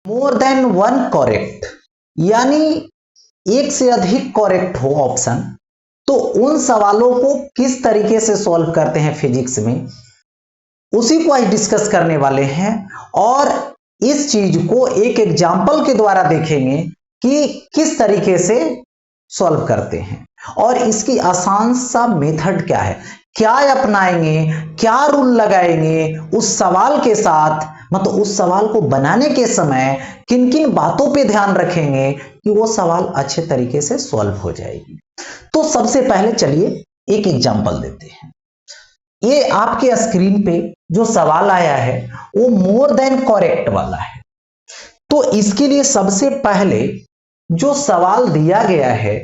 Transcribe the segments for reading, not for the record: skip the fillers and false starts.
More than one correct, यानी एक से अधिक करेक्ट हो ऑप्शन, तो उन सवालों को किस तरीके से सॉल्व करते हैं फिजिक्स में, उसी को आज डिस्कस करने वाले हैं। और इस चीज को एक एग्जाम्पल के द्वारा देखेंगे कि किस तरीके से सॉल्व करते हैं और इसकी आसान सा मेथड क्या है, क्या अपनाएंगे, क्या रूल लगाएंगे उस सवाल के साथ, मतलब उस सवाल को बनाने के समय किन किन बातों पे ध्यान रखेंगे कि वो सवाल अच्छे तरीके से सॉल्व हो जाएगी। तो सबसे पहले चलिए एक एग्जांपल देते हैं। ये आपके स्क्रीन पे जो सवाल आया है वो मोर देन करेक्ट वाला है। तो इसके लिए सबसे पहले जो सवाल दिया गया है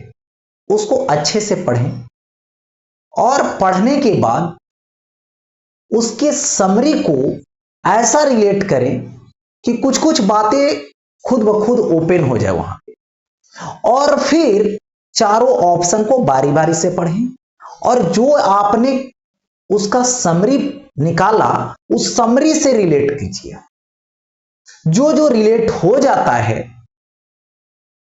उसको अच्छे से पढ़ें और पढ़ने के बाद उसके समरी को ऐसा रिलेट करें कि कुछ कुछ बातें खुद ब खुद ओपन हो जाए वहां पे, और फिर चारों ऑप्शन को बारी बारी से पढ़ें और जो आपने उसका समरी निकाला उस समरी से रिलेट कीजिए। जो जो रिलेट हो जाता है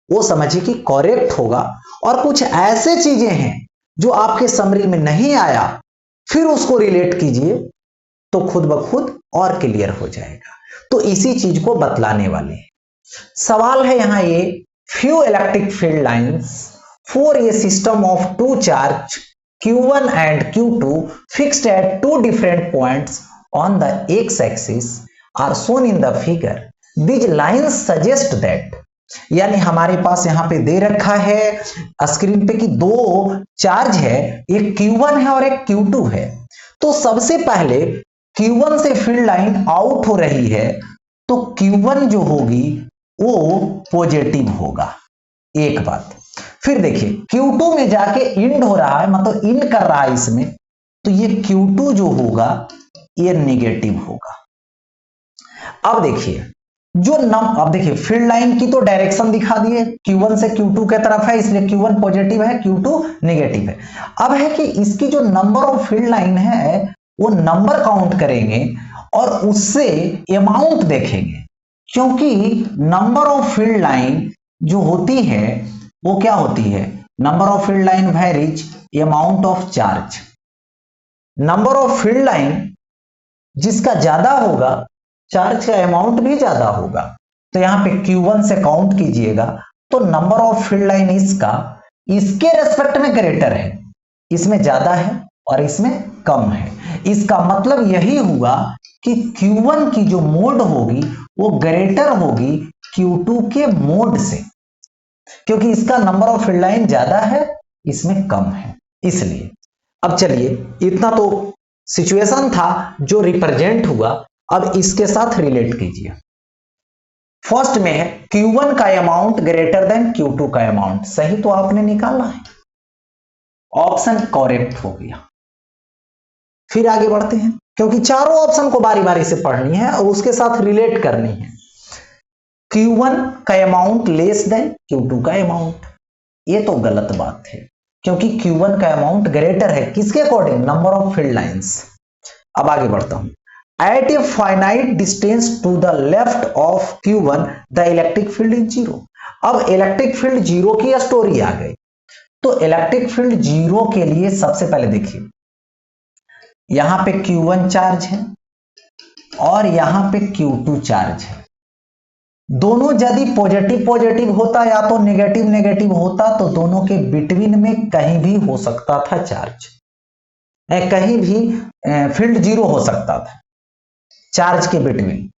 वो समझिए कि करेक्ट होगा, और कुछ ऐसे चीजें हैं जो आपके समरी में नहीं आया फिर उसको रिलेट कीजिए तो खुद ब खुद और क्लियर हो जाएगा। तो इसी चीज को बतलाने वाले हैं। सवाल है यहां ये, few electric field lines for a system of two charge Q1 and Q2 fixed at two different points on the x-axis are shown in the figure. These lines suggest that, यानी हमारे पास यहां पे दे रखा है स्क्रीन पे कि दो charge है, एक Q1 है और एक Q2 है। तो सबसे पहले Q1 से फील्ड लाइन आउट हो रही है तो Q1 जो होगी वो पॉजिटिव होगा, एक बात। फिर देखिए Q2 में जाके इंड हो रहा है, मतलब इंड कर रहा है इसमें, तो ये Q2 जो होगा ये नेगेटिव होगा। अब देखिए अब देखिए फील्ड लाइन की तो डायरेक्शन दिखा दिए, Q1 से Q2 के तरफ है इसलिए Q1 पॉजिटिव है, Q2 नेगेटिव है। अब है कि इसकी जो नंबर ऑफ फील्ड लाइन है वो नंबर काउंट करेंगे और उससे अमाउंट देखेंगे, क्योंकि नंबर ऑफ फील्ड लाइन जो होती है वो क्या होती है, number of field line varies amount of charge. Number of field line जिसका ज्यादा होगा चार्ज का अमाउंट भी ज्यादा होगा। तो यहां पे Q1 से काउंट कीजिएगा तो नंबर ऑफ फील्ड लाइन इसका इसके रेस्पेक्ट में ग्रेटर है, इसमें ज्यादा है और इसमें कम है। इसका मतलब यही हुआ कि Q1 की जो मोड होगी वो ग्रेटर होगी Q2 के मोड से, क्योंकि इसका नंबर ऑफ फील्ड लाइन ज्यादा है इसमें कम है, इसलिए। अब चलिए इतना तो सिचुएशन था जो रिप्रेजेंट हुआ, अब इसके साथ रिलेट कीजिए। फर्स्ट में है Q1 का अमाउंट ग्रेटर देन Q2 का अमाउंट, सही तो आपने निकाला है, ऑप्शन करेक्ट हो गया। फिर आगे बढ़ते हैं, क्योंकि चारों ऑप्शन को बारी बारी से पढ़नी है और उसके साथ रिलेट करनी है। Q1 का अमाउंट लेस देन Q2 का अमाउंट, ये तो गलत बात है क्योंकि Q1 का अमाउंट ग्रेटर है किसके according, number of field lines. अब आगे बढ़ता हूं, at a finite distance to the left of Q1 the electric field is zero. अब इलेक्ट्रिक फील्ड जीरो की स्टोरी आ गई। तो इलेक्ट्रिक फील्ड जीरो के लिए सबसे पहले देखिए यहां पे Q1 चार्ज है और यहां पे Q2 चार्ज है। दोनों यदि पॉजिटिव पॉजिटिव होता या तो नेगेटिव नेगेटिव होता तो दोनों के बिटवीन में कहीं भी हो सकता था चार्ज, कहीं भी फील्ड जीरो हो सकता था चार्ज के बिटवीन,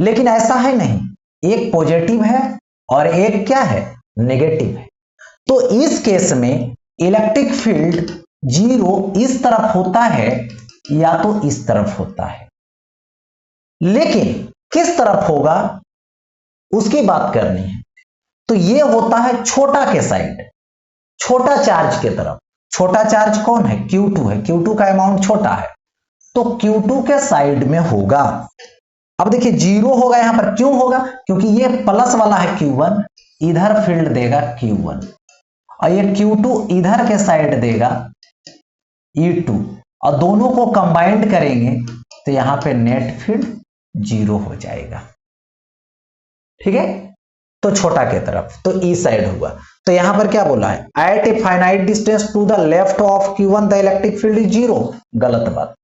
लेकिन ऐसा है नहीं, एक पॉजिटिव है और एक क्या है, नेगेटिव है। तो इस केस में इलेक्ट्रिक फील्ड जीरो इस तरफ होता है या तो इस तरफ होता है, लेकिन किस तरफ होगा उसकी बात करनी है। तो ये होता है छोटा के साइड, छोटा चार्ज के तरफ। छोटा चार्ज कौन है, Q2 है, Q2 का अमाउंट छोटा है तो Q2 के साइड में होगा। अब देखिए जीरो होगा यहां पर, क्यों होगा, क्योंकि ये प्लस वाला है Q1, इधर फील्ड देगा Q1 और ये Q2 इधर के साइड देगा E2 और दोनों को कंबाइंड करेंगे तो यहां पे नेट फील्ड जीरो हो जाएगा। ठीक है, तो छोटा के तरफ, तो ई साइड हुआ। तो यहां पर क्या बोला है, at a finite distance to the left of Q1 the electric field is zero, गलत बात।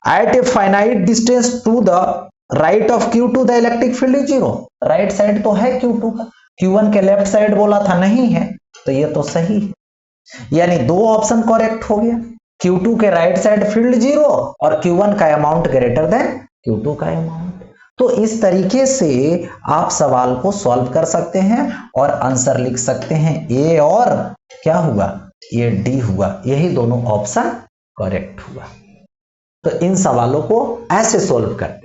At a finite distance to the right of Q2 the electric field is zero, right side तो है Q2 का, Q1 के left side बोला था नहीं है, तो ये तो सही है, यानी दो ऑप्शन करेक्ट हो गया। Q2 के राइट साइड फील्ड जीरो और Q1 का अमाउंट ग्रेटर देन Q2 का अमाउंट। तो इस तरीके से आप सवाल को सॉल्व कर सकते हैं और आंसर लिख सकते हैं। ए और क्या हुआ, ये डी हुआ, यही दोनों ऑप्शन करेक्ट हुआ। तो इन सवालों को ऐसे सॉल्व करते हैं।